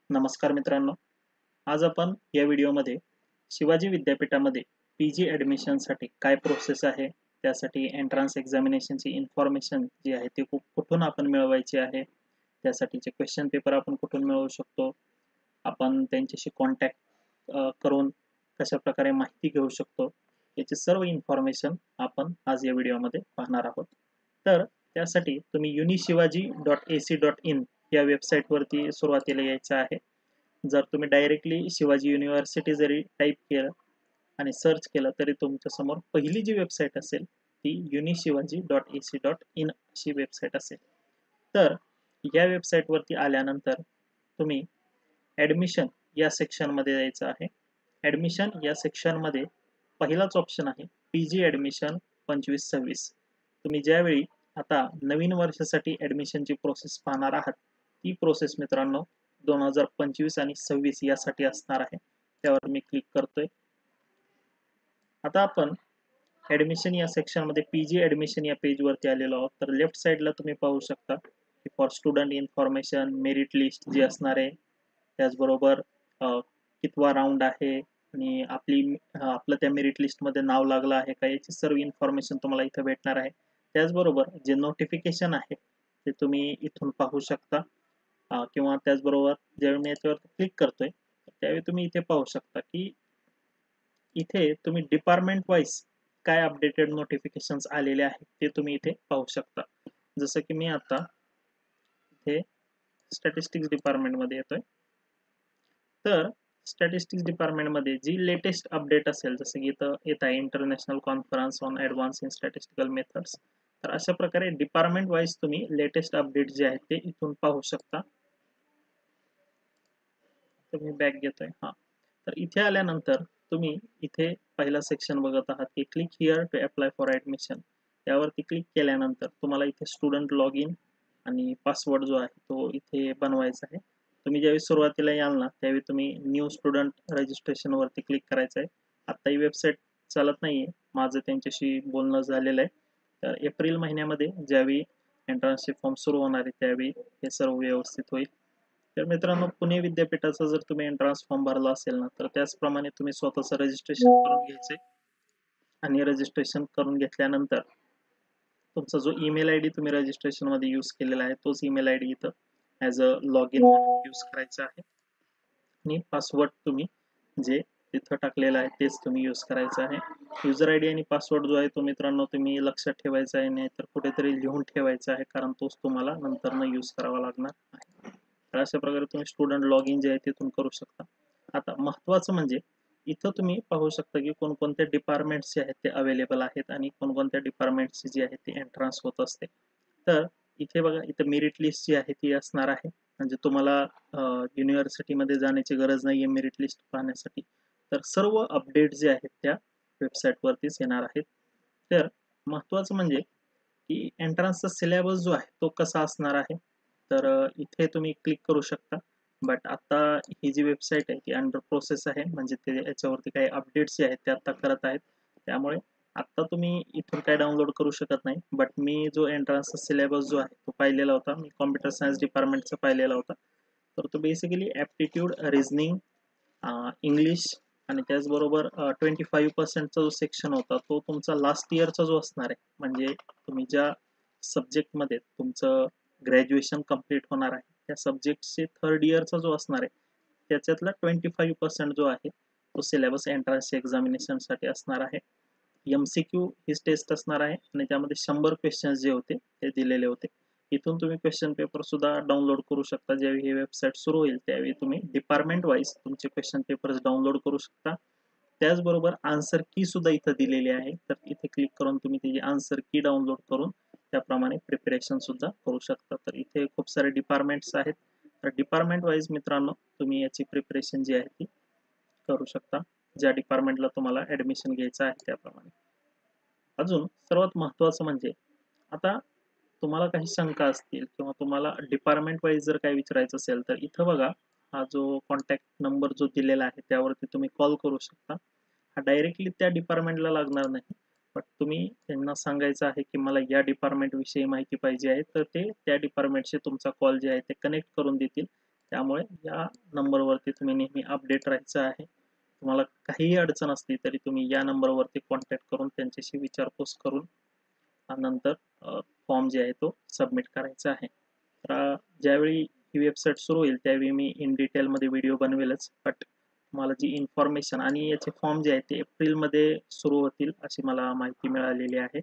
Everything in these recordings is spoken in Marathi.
नमस्कार मित्रांनो, आज आपण या व्हिडिओमध्ये शिवाजी विद्यापीठामध्ये पीजी ॲडमिशनसाठी काय प्रोसेस आहे, त्यासाठी एंट्रन्स एक्झामिनेशनची इन्फॉर्मेशन जी आहे ती कुठून आपण मिळवायची आहे, त्यासाठीचे क्वेश्चन पेपर आपण कुठून मिळवू शकतो, आपण त्यांच्याशी कॉन्टॅक्ट करून कशा प्रकारे माहिती घेऊ शकतो, याची सर्व इन्फॉर्मेशन आपण आज या व्हिडिओमध्ये पाहणार आहोत. तर त्यासाठी तुम्ही uniशिवाजी.ac.in या वेबसाईटवरती सुरुवातीला यायचं आहे. जर तुम्ही डायरेक्टली शिवाजी युनिव्हर्सिटी जरी टाईप केलं आणि सर्च केलं तरी तुमच्या समोर पहिली जी वेबसाईट असेल ती uniशिवाजी.ac.in अशी वेबसाईट असेल. तर या वेबसाईटवरती आल्यानंतर तुम्ही ॲडमिशन या सेक्शनमध्ये जायचं आहे. ॲडमिशन या सेक्शनमध्ये पहिलाच ऑप्शन आहे पीजी ॲडमिशन 25-26. तुम्ही ज्यावेळी आता नवीन वर्षासाठी ॲडमिशनची प्रोसेस पाहणार आहात ती प्रोसेस मित्रांनो 2025 आणि 26 यासाठी असणार आहे. त्यावर मी क्लिक करतोय. आता आपण ॲडमिशन या सेक्शनमध्ये पीजी ॲडमिशन या पेजवरती आलेलो आहोत. तर लेफ्ट साईडला तुम्ही पाहू शकता की for student information merit list जी असणार आहे, त्याचबरोबर कितवा राऊंड आहे आणि आपलं त्या मेरिट लिस्टमध्ये नाव लागलं आहे का याची सर्व इन्फॉर्मेशन तुम्हाला इथं भेटणार आहे. त्याचबरोबर जे नोटिफिकेशन आहे ते तुम्ही इथून पाहू शकता किंवा त्याचबरोबर ज्यावेळी मी याच्यावर क्लिक करतोय त्यावेळी तुम्ही इथे पाहू शकता की इथे तुम्ही डिपार्टमेंट वाईज काय अपडेटेड नोटिफिकेशन्स आलेले आहेत ते तुम्ही इथे पाहू शकता. जसं की मी आता इथे स्टॅटिस्टिक्स डिपार्टमेंटमध्ये येतोय. तर स्टॅटिस्टिक्स डिपार्टमेंटमध्ये जी लेटेस्ट अपडेट असेल, जसं की इथं येत आहे international conference on advance in statistical methods, तर अशा प्रकारे डिपार्टमेंट वाईज तुम्ही लेटेस्ट अपडेट जे आहेत ते इथून पाहू शकता. तुम्ही बॅक घेतोय. तर इथे आल्यानंतर तुम्ही इथे पहिला सेक्शन बघत आहात की click here to apply for admission. त्यावरती क्लिक केल्यानंतर तुम्हाला इथे स्टुडंट लॉग इन आणि पासवर्ड जो आहे तो इथे बनवायचा आहे. तुम्ही ज्यावेळी सुरुवातीला याल ना त्यावेळी तुम्ही न्यू स्टुडंट रजिस्ट्रेशनवरती क्लिक करायचं आहे. आत्ता ही वेबसाईट चालत नाही आहे, माझं त्यांच्याशी बोलणं झालेलं आहे. तर एप्रिल महिन्यामध्ये ज्यावेळी एंट्रन्सचे फॉर्म सुरू होणार आहे त्यावेळी हे सर्व व्यवस्थित होईल. तर मित्रांनो, पुणे विद्यापीठाचा जर तुम्ही एंट्रन्स फॉर्म भरला असेल ना तर त्याचप्रमाणे तुम्ही स्वतःचं रजिस्ट्रेशन करून घ्यायचे आणि रजिस्ट्रेशन करून घेतल्यानंतर तुमचा जो ईमेल आय डी तुम्ही रजिस्ट्रेशन मध्ये यूज केलेला आहे तोच ईमेल आय डी इथं as a log in use करायचा आहे आणि पासवर्ड तुम्ही जे तिथं टाकलेलं आहे तेच तुम्ही यूज करायचं आहे. युजर आय डी आणि पासवर्ड जो आहे तो मित्रांनो तुम्ही लक्षात ठेवायचा आहे, नाही तर कुठेतरी लिहून ठेवायचा आहे, कारण तोच तुम्हाला नंतर न यूज करावा लागणार आहे. तर अशा प्रकारे तुम्ही स्टुडंट लॉग इन जे आहे तिथून करू शकता. आता महत्त्वाचं म्हणजे इथं तुम्ही पाहू शकता की कोणकोणत्या डिपार्टमेंट्स जे आहेत ते अवेलेबल आहेत आणि कोणकोणत्या डिपार्टमेंट्सची जी आहे ती एंट्रन्स होत असते. तर इथे बघा, इथं मेरिट लिस्ट जी आहे ती असणार आहे. म्हणजे तुम्हाला युनिव्हर्सिटीमध्ये जाण्याची गरज नाही आहे मेरिट लिस्ट पाहण्यासाठी. तर सर्व अपडेट जे आहेत त्या वेबसाईटवरतीच येणार आहेत. तर महत्त्वाचं म्हणजे की एंट्रन्सचा सिलेबस जो आहे तो कसा असणार आहे. तर इथे तुम्ही क्लिक करू शकता. बट आता ही जी वेबसाईट आहे ती अंडर प्रोसेस आहे, म्हणजे ते याच्यावरती काही अपडेट्स जे आहेत ते आता करत आहेत. त्यामुळे आत्ता तुम्ही इथून काय डाउनलोड करू शकत नाही. बट मी जो एंट्रन्सचा सिलेबस जो आहे तो पाहिलेला होता, मी कॉम्प्युटर सायन्स डिपार्टमेंटचा पाहिलेला होता. तर तो बेसिकली ॲप्टिट्यूड, रिझनिंग, इंग्लिश आणि त्याचबरोबर 25% जो सेक्शन होता तो तुमचा लास्ट इयरचा जो असणार आहे, म्हणजे तुम्ही ज्या सब्जेक्टमध्ये तुमचं ग्रॅज्युएशन कंप्लीट होणार आहे त्या सब्जेक्टचे थर्ड इयरचा जो असणार आहे त्याच्यातला 25% जो आहे तो सिलेबस एंट्रन्स एक्झामिनेशनसाठी असणार आहे. MCQ हीच टेस्ट असणार आहे आणि त्यामध्ये 100 क्वेश्चन्स जे होते ते दिलेले होते. इथून तुम्ही क्वेश्चन पेपर सुद्धा डाउनलोड करू शकता. ज्यावेळी ही वेबसाईट सुरू होईल त्यावेळी तुम्ही डिपार्टमेंट वाईज तुमचे क्वेश्चन पेपर्स डाउनलोड करू शकता. त्याचबरोबर आन्सर की सुद्धा इथं दिलेली आहे. तर इथे क्लिक करून तुम्ही त्याची आन्सर की डाउनलोड करून त्याप्रमाणे प्रिपरेशन सुद्धा करू शकता. तर इथे खूप सारे डिपार्टमेंट्स आहेत. तर डिपार्टमेंट वाईज मित्रांनो तुम्ही याची प्रिपरेशन जी आहे ती करू शकता, ज्या डिपार्टमेंटला तुम्हाला ॲडमिशन घ्यायचं आहे त्याप्रमाणे. अजून सर्वात महत्त्वाचं म्हणजे आता तुम्हाला काही शंका असतील किंवा तुम्हाला डिपार्टमेंट वाईज जर काही विचारायचं असेल तर इथं बघा, हा जो कॉन्टॅक्ट नंबर जो दिलेला आहे त्यावरती तुम्ही कॉल करू शकता. हा डायरेक्टली त्या डिपार्टमेंटला लागणार नाही, बट तुम्ही त्यांना सांगायचं आहे की मला या डिपार्टमेंट विषयी माहिती पाहिजे आहे, तर ते त्या डिपार्टमेंटशी तुमचा कॉल जे आहे ते कनेक्ट करून देतील त्यामुळे या नंबरवरती तुम्ही नेहमी अपडेट राहायचं आहे. तुम्हाला काहीही अडचण असली तरी तुम्ही या नंबरवरती कॉन्टॅक्ट करून त्यांच्याशी विचारपूस करून नंतर फॉर्म जे आहे तो सबमिट करायचा आहे. तर ज्यावेळी ही वेबसाईट सुरू होईल त्यावेळी मी इन डिटेलमध्ये व्हिडिओ बनवेलच, बट मला जी इन्फॉर्मेशन आणि याचे फॉर्म जे आहेत ते एप्रिलमध्ये सुरू होतील अशी मला माहिती मिळालेली आहे.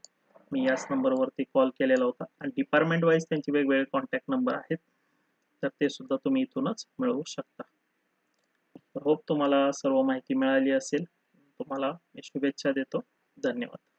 मी याच नंबरवरती कॉल केलेला होता आणि डिपार्टमेंट वाईज त्यांचे वेगवेगळे कॉन्टॅक्ट नंबर आहेत, तर ते सुद्धा तुम्ही इथूनच मिळवू शकता. होप तुम्हाला सर्व माहिती मिळाली असेल. तुम्हाला मी शुभेच्छा देतो. धन्यवाद.